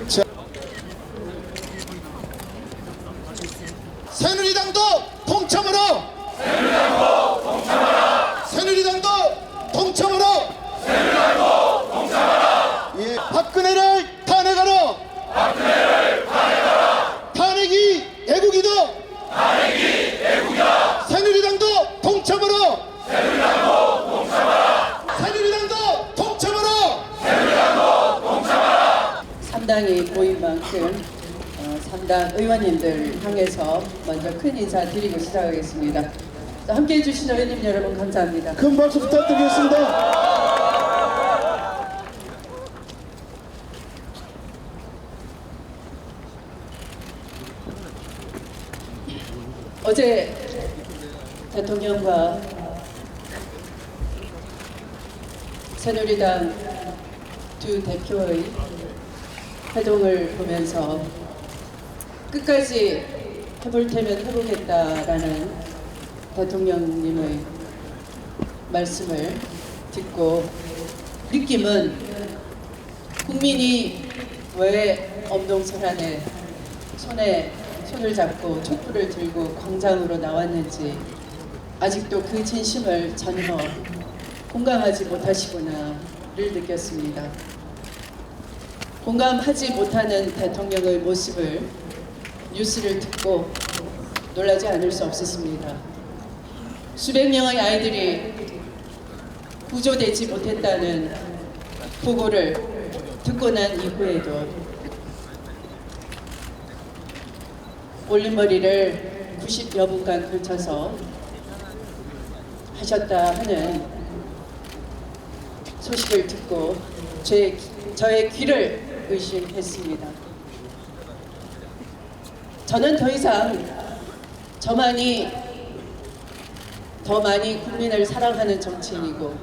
자, 새누리당도 동참으로 새누리당도 동참으로 예, 박근혜를 탄핵하라. 탄핵이 애국이다. 새누리당도 동참으로 새누리당도 동참으로 3당이 모인 만큼 3당 의원님들 향해서 먼저 큰 인사 드리고 시작하겠습니다. 자, 함께해 주신 의원님 여러분 감사합니다. 큰 박수 부탁드리겠습니다. 어제 대통령과 새누리당 두 대표의 회동을 보면서 끝까지 해볼 테면 해보겠다라는 대통령님의 말씀을 듣고 느낌은 국민이 왜 엄동설안에 손에 손을 잡고 촛불을 들고 광장으로 나왔는지 아직도 그 진심을 전혀 공감하지 못하시구나를 느꼈습니다. 공감하지 못하는 대통령의 모습을 뉴스를 듣고 놀라지 않을 수 없었습니다. 수백 명의 아이들이 구조되지 못했다는 보고를 듣고 난 이후에도 올림머리를 90여 분간 걸쳐서 하셨다 하는 소식을 듣고 저의 귀를 의심했습니다. 저는 더 이상 저만이 더 많이 국민을 사랑하는 정치인이고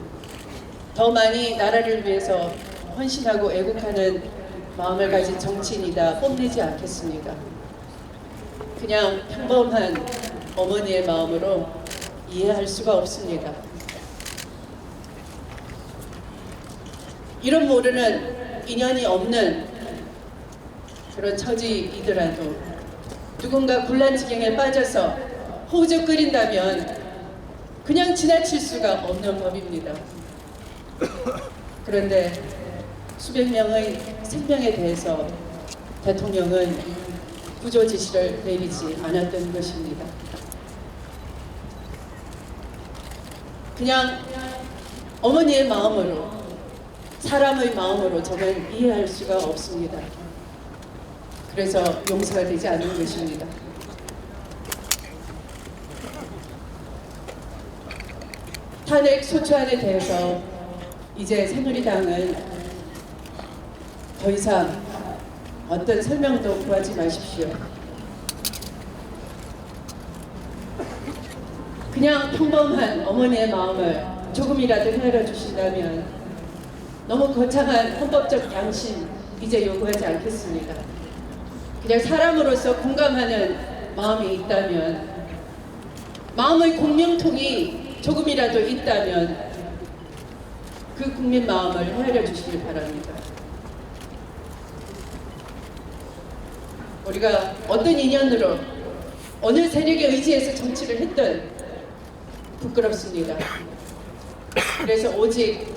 더 많이 나라를 위해서 헌신하고 애국하는 마음을 가진 정치인이다 뽐내지 않겠습니다. 그냥 평범한 어머니의 마음으로 이해할 수가 없습니다. 이름 모르는 인연이 없는 그런 처지이더라도 누군가 곤란 지경에 빠져서 호적거린다면 그냥 지나칠 수가 없는 법입니다. 그런데 수백 명의 생명에 대해서 대통령은 구조 지시를 내리지 않았던 것입니다. 그냥 어머니의 마음으로 사람의 마음으로 저는 이해할 수가 없습니다. 그래서 용서가 되지 않는 것입니다. 탄핵 소추안에 대해서 이제 새누리당은 더 이상 어떤 설명도 구하지 마십시오. 그냥 평범한 어머니의 마음을 조금이라도 헤아려 주신다면 너무 거창한 헌법적 양심 이제 요구하지 않겠습니다. 그냥 사람으로서 공감하는 마음이 있다면, 마음의 공명통이 조금이라도 있다면 그 국민 마음을 헤아려 주시길 바랍니다. 우리가 어떤 인연으로 어느 세력에 의지해서 정치를 했든 부끄럽습니다. 그래서 오직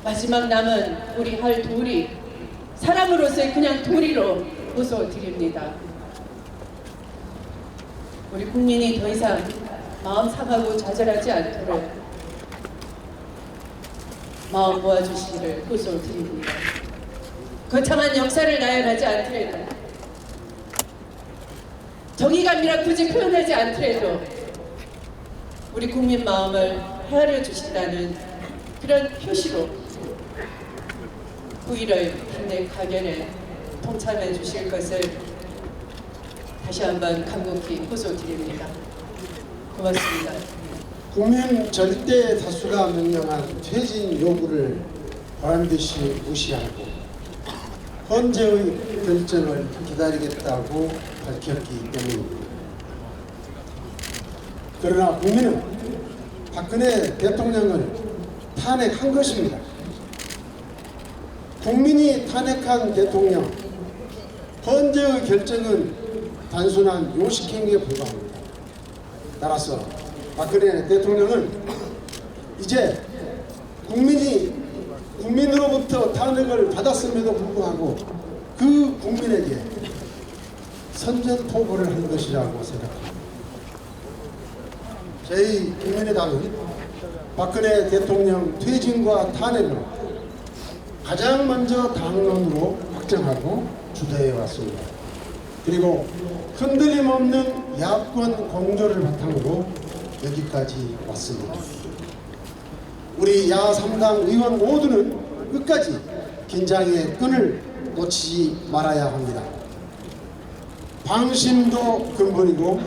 마지막 남은 우리 할 도리, 사람으로서의 그냥 도리로 호소드립니다. 우리 국민이 더 이상 마음 상하고 좌절하지 않도록 마음 모아주시기를 호소드립니다. 거창한 역사를 나열하지 않더라도, 정의감이라 굳이 표현하지 않더라도 우리 국민 마음을 헤아려 주신다는 그런 표시로 9.11 탄핵 가결에 동참해 주실 것을 다시 한번 간곡히 호소드립니다. 고맙습니다. 국민 절대 다수가 명령한 퇴진 요구를 보란듯이 무시하고 헌재의 결정을 기다리겠다고 밝혔기 때문입니다. 그러나 국민은 박근혜 대통령을 탄핵한 것입니다. 국민이 탄핵한 대통령, 헌재의 결정은 단순한 요식행위에 불과합니다. 따라서 박근혜 대통령은 이제 국민으로부터 탄핵을 받았음에도 불구하고 그 국민에게 선전포고를 한 것이라고 생각합니다. 저희 국민의당은 박근혜 대통령 퇴진과 탄핵을 가장 먼저 당론으로 확정하고 주도해 왔습니다. 그리고 흔들림 없는 야권 공조를 바탕으로 여기까지 왔습니다. 우리 야3당 의원 모두는 끝까지 긴장의 끈을 놓치지 말아야 합니다. 방심도 근본이고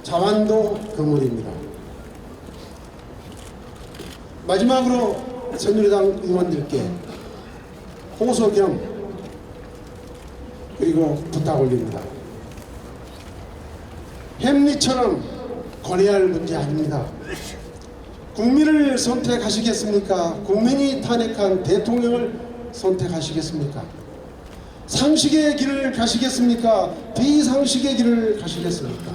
자완도 근본입니다. 마지막으로 새누리당 의원들께 호소 겸 그리고 부탁 올립니다. 햄릿처럼 권해야 할 문제 아닙니다. 국민을 선택하시겠습니까? 국민이 탄핵한 대통령을 선택하시겠습니까? 상식의 길을 가시겠습니까? 비상식의 길을 가시겠습니까?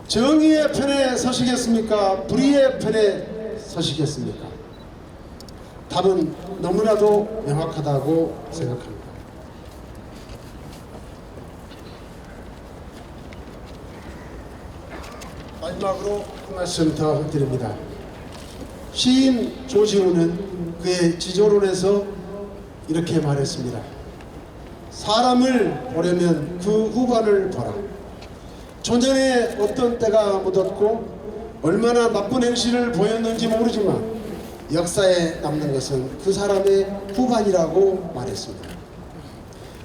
정의의 편에 서시겠습니까? 불의의 편에 서시겠습니까? 답은 너무나도 명확하다고 생각합니다. 마지막으로 한 말씀 더 드립니다. 시인 조지훈은 그의 지조론에서 이렇게 말했습니다. 사람을 보려면 그 후반을 보라. 조전에 어떤 때가 묻었고 얼마나 나쁜 행실을 보였는지 모르지만 역사에 남는 것은 그 사람의 후반이라고 말했습니다.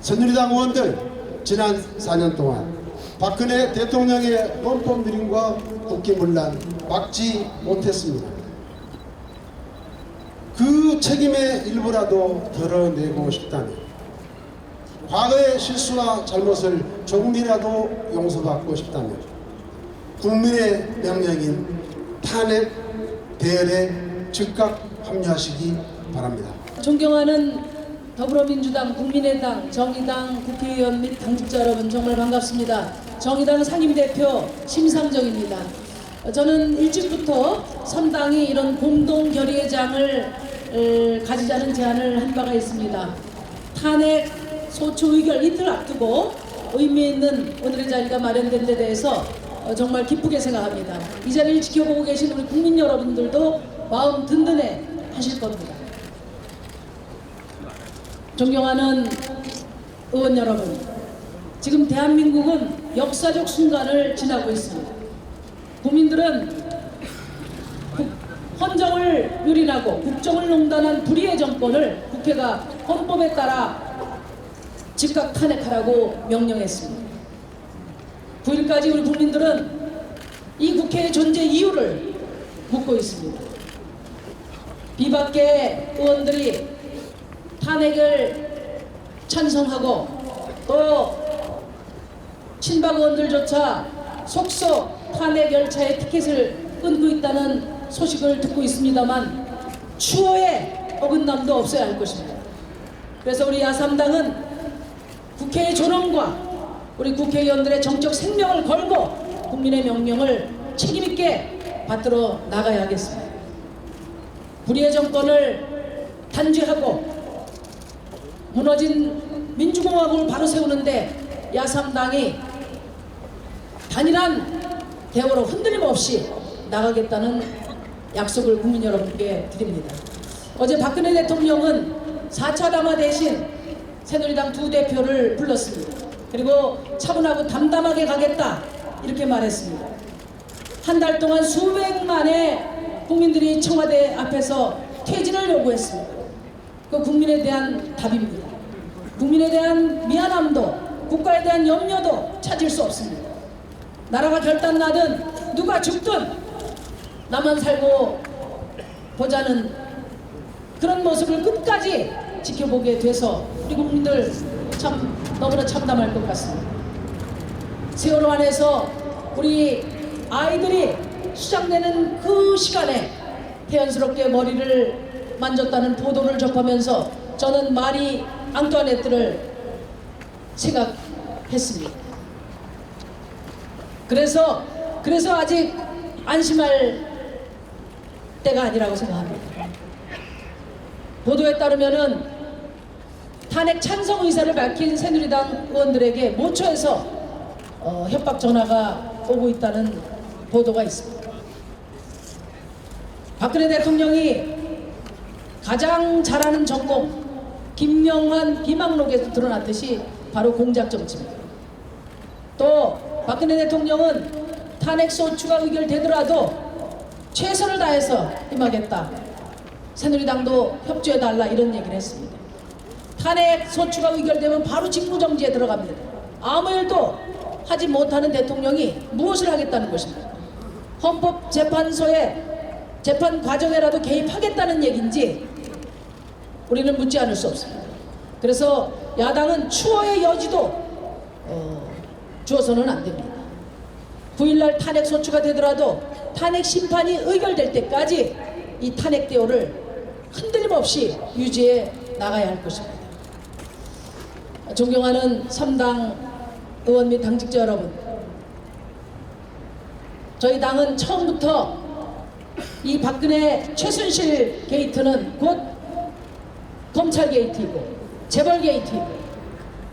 새누리당 의원들 지난 4년 동안 박근혜 대통령의 헌법 누림과 국기문란 막지 못했습니다. 그 책임의 일부라도 덜어내고 싶다면 과거의 실수와 잘못을 조금이라도 용서받고 싶다면 국민의 명령인 탄핵 대열에 즉각 합류하시기 바랍니다. 존경하는 더불어민주당, 국민의당, 정의당 국회의원 및 당직자 여러분 정말 반갑습니다. 정의당 상임대표 심상정입니다. 저는 일찍부터 3당이 이런 공동 결의회장을 가지자는 제안을 한 바가 있습니다. 탄핵 소추 의결 이틀 앞두고 의미 있는 오늘의 자리가 마련된 데 대해서 정말 기쁘게 생각합니다. 이 자리를 지켜보고 계신 우리 국민 여러분들도 마음 든든해 하실 겁니다. 존경하는 의원 여러분, 지금 대한민국은 역사적 순간을 지나고 있습니다. 국민들은 헌정을 유린하고 국정을 농단한 불의의 정권을 국회가 헌법에 따라 즉각 탄핵하라고 명령했습니다. 9일까지 우리 국민들은 이 국회의 존재 이유를 묻고 있습니다. 비박계 의원들이 탄핵을 찬성하고 또 친박 의원들조차 속속 탄핵 열차의 티켓을 끊고 있다는 소식을 듣고 있습니다만 추호의 어긋남도 없어야 할 것입니다. 그래서 우리 야3당은 국회의 존엄과 우리 국회의원들의 정적 생명을 걸고 국민의 명령을 책임있게 받들어 나가야 하겠습니다. 불의의 정권을 단죄하고 무너진 민주공화국을 바로 세우는데 야3당이 단일한 대우로 흔들림 없이 나가겠다는 약속을 국민 여러분께 드립니다. 어제 박근혜 대통령은 4차 담화 대신 새누리당 두 대표를 불렀습니다. 그리고 차분하고 담담하게 가겠다 이렇게 말했습니다. 한 달 동안 수백만의 국민들이 청와대 앞에서 퇴진을 요구했습니다. 그 국민에 대한 답입니다. 국민에 대한 미안함도 국가에 대한 염려도 찾을 수 없습니다. 나라가 결단나든 누가 죽든 나만 살고 보자는 그런 모습을 끝까지 지켜보게 돼서 우리 국민들 참 너무나 참담할 것 같습니다. 세월호 안에서 우리 아이들이 수장되는 그 시간에 태연스럽게 머리를 만졌다는 보도를 접하면서 저는 마리 앙뚜아네트를 생각했습니다. 그래서 아직 안심할 때가 아니라고 생각합니다. 보도에 따르면은 탄핵 찬성 의사를 밝힌 새누리당 의원들에게 모처에서 협박 전화가 오고 있다는 보도가 있습니다. 박근혜 대통령이 가장 잘하는 전공 김명환 비망록에서 드러났듯이 바로 공작 정치입니다. 또 박근혜 대통령은 탄핵 소추가 의결되더라도 최선을 다해서 임하겠다. 새누리당도 협조해달라 이런 얘기를 했습니다. 탄핵 소추가 의결되면 바로 직무정지에 들어갑니다. 아무 일도 하지 못하는 대통령이 무엇을 하겠다는 것입니까? 헌법재판소의 재판 과정에라도 개입하겠다는 얘기인지 우리는 묻지 않을 수 없습니다. 그래서 야당은 추호의 여지도 주어서는 안 됩니다. 9일날 탄핵 소추가 되더라도 탄핵 심판이 의결될 때까지 이 탄핵 대우를 흔들림 없이 유지해 나가야 할 것입니다. 존경하는 3당 의원 및 당직자 여러분, 저희 당은 처음부터 이 박근혜 최순실 게이트는 곧 검찰 게이트이고 재벌 게이트이고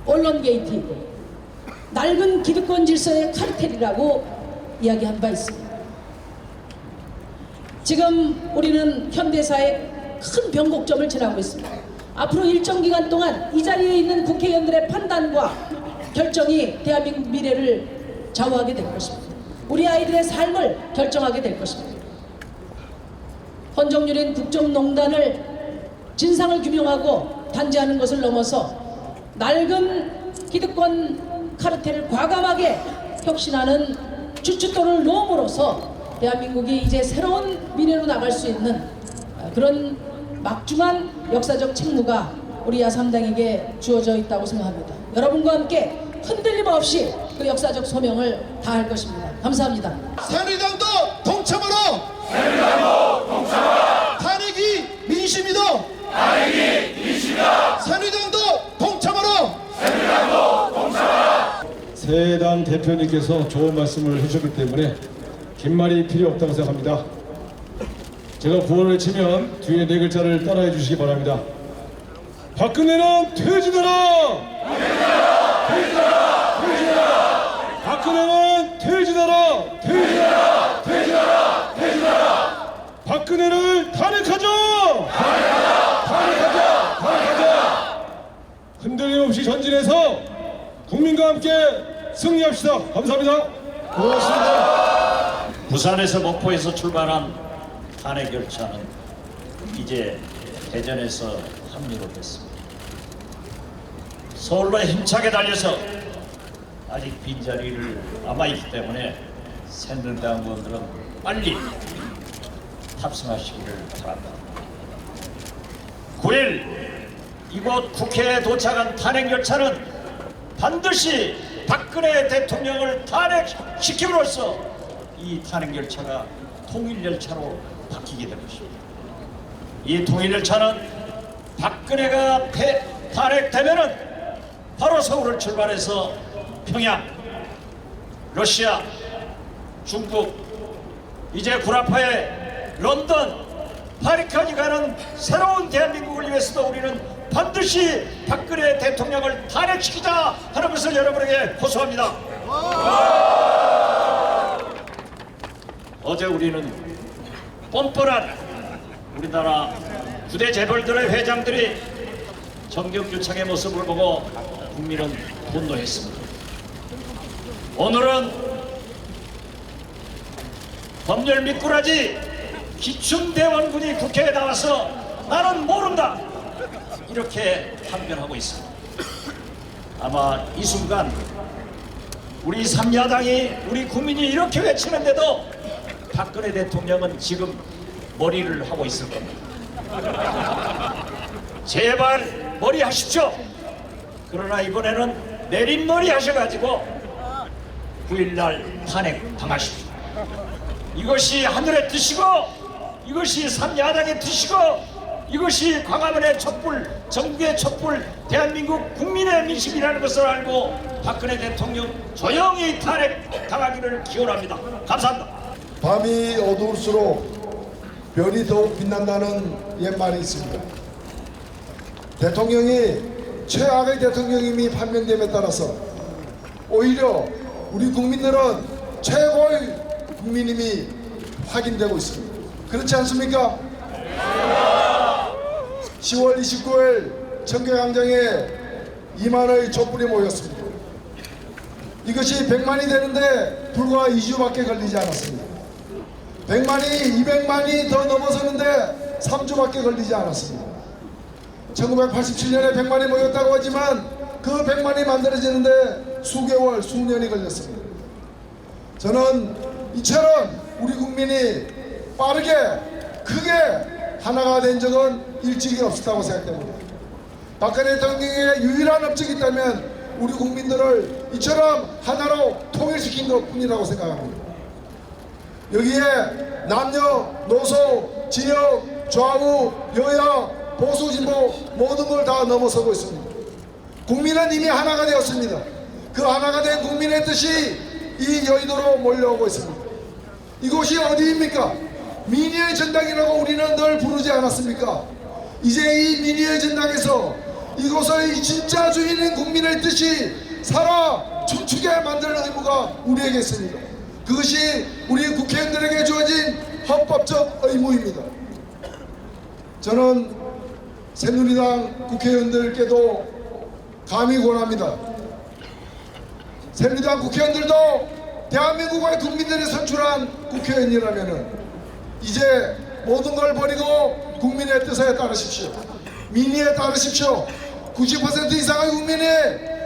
언론 게이트이고 낡은 기득권 질서의 카르텔이라고 이야기한 바 있습니다. 지금 우리는 현대사의 큰 변곡점을 지나고 있습니다. 앞으로 일정 기간 동안 이 자리에 있는 국회의원들의 판단과 결정이 대한민국 미래를 좌우하게 될 것입니다. 우리 아이들의 삶을 결정하게 될 것입니다. 헌정유린 국정농단을 진상을 규명하고 단죄하는 것을 넘어서 낡은 기득권 카르텔을 과감하게 혁신하는 주춧돌을 놓음으로써 대한민국이 이제 새로운 미래로 나갈 수 있는 그런 막중한 역사적 책무가 우리 야3당에게 주어져 있다고 생각합니다. 여러분과 함께 흔들림 없이 그 역사적 소명을 다할 것입니다. 감사합니다. 새누리당도 동참하라. 탄핵이 민심이다. 새누리당도 동참하라. 새 당 대표님께서 좋은 말씀을 해주셨기 때문에 긴 말이 필요 없다고 생각합니다. 제가 구호를 치면 뒤에 네 글자를 따라해 주시기 바랍니다. 박근혜는 퇴진하라! 박근혜는 퇴진하라! 박근혜를 탄핵하자! 흔들림 없이 전진해서 국민과 함께 승리합시다. 감사합니다. 고맙습니다. 부산에서 목포에서 출발한 탄핵 열차는 이제 대전에서 합류를 했습니다. 서울로 힘차게 달려서 아직 빈자리를 남아있기 때문에 새누리당 의원들은 빨리 탑승하시기를 바랍니다. 9일 이곳 국회에 도착한 탄핵 열차는 반드시 박근혜 대통령을 탄핵시킴으로써 이 탄핵 열차가 통일 열차로 바뀌게 될 것입니다. 이 통일 열차는 박근혜가 탄핵되면은 바로 서울을 출발해서 평양, 러시아, 중국, 이제 구라파에 런던, 파리까지 가는 새로운 대한민국을 위해서도 우리는 반드시 박근혜 대통령을 탄핵시키자 하는 것을 여러분에게 호소합니다. 어제 우리는 뻔뻔한 우리나라 부대 재벌들의 회장들이 정경유착의 모습을 보고 국민은 분노했습니다. 오늘은 법률 미꾸라지 기춘대원군이 국회에 나와서 나는 모른다 이렇게 항변하고 있습니다. 아마 이 순간 우리 3야당이 우리 국민이 이렇게 외치는데도 박근혜 대통령은 지금 머리를 하고 있을 겁니다. 제발 머리 하십시오. 그러나 이번에는 내린머리 하셔가지고 9일날 탄핵 당하십시오. 이것이 하늘의 뜻이고 이것이 3야당의 뜻이고 이것이 광화문의 촛불, 전국의 촛불, 대한민국 국민의 민심이라는 것을 알고 박근혜 대통령 조용히 탄핵당하기를 기원합니다. 감사합니다. 밤이 어두울수록 별이 더욱 빛난다는 옛말이 있습니다. 대통령이 최악의 대통령임이 판명됨에 따라서 오히려 우리 국민들은 최고의 국민임이 확인되고 있습니다. 그렇지 않습니까? 10월 29일 청계광장에 2만의 촛불이 모였습니다. 이것이 100만이 되는데 불과 2주밖에 걸리지 않았습니다. 100만이 200만이 더 넘어서는데 3주밖에 걸리지 않았습니다. 1987년에 100만이 모였다고 하지만 그 100만이 만들어지는데 수개월, 수년이 걸렸습니다. 저는 이처럼 우리 국민이 빠르게 크게 하나가 된 적은 일찍이 없었다고 생각됩니다. 박근혜 대통령의 유일한 업적이 있다면 우리 국민들을 이처럼 하나로 통일시킨 것뿐이라고 생각합니다. 여기에 남녀, 노소, 지역, 좌우, 여야, 보수, 진보 모든 걸 다 넘어서고 있습니다. 국민은 이미 하나가 되었습니다. 그 하나가 된 국민의 뜻이 이 여의도로 몰려오고 있습니다. 이곳이 어디입니까? 민의의 전당이라고 우리는 늘 부르지 않았습니까? 이제 이 민의의 전당에서 이곳의 진짜 주인인 국민의 뜻이 살아 춤추게 만드는 의무가 우리에게 있습니다. 그것이 우리 국회의원들에게 주어진 헌법적 의무입니다. 저는 새누리당 국회의원들께도 감히 권합니다. 새누리당 국회의원들도 대한민국의 국민들이 선출한 국회의원이라면 이제 모든 걸 버리고 국민의 뜻에 따르십시오. 민의에 따르십시오. 90% 이상의 국민이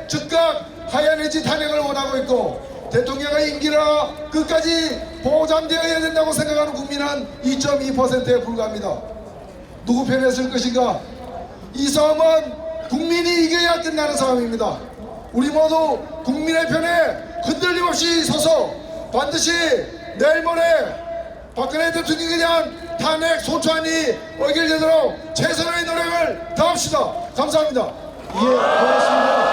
즉각 하야내지 탄핵을 원하고 있고 대통령의 임기가 끝까지 보장되어야 된다고 생각하는 국민은 2.2%에 불과합니다. 누구 편에 설 것인가? 이 싸움은 국민이 이겨야 끝나는 싸움입니다. 우리 모두 국민의 편에 흔들림 없이 서서 반드시 내일 모레 박근혜 대통령에 대한 탄핵 소추안이 의결되도록 최선의 노력을 다합시다. 감사합니다. 예, 고맙습니다.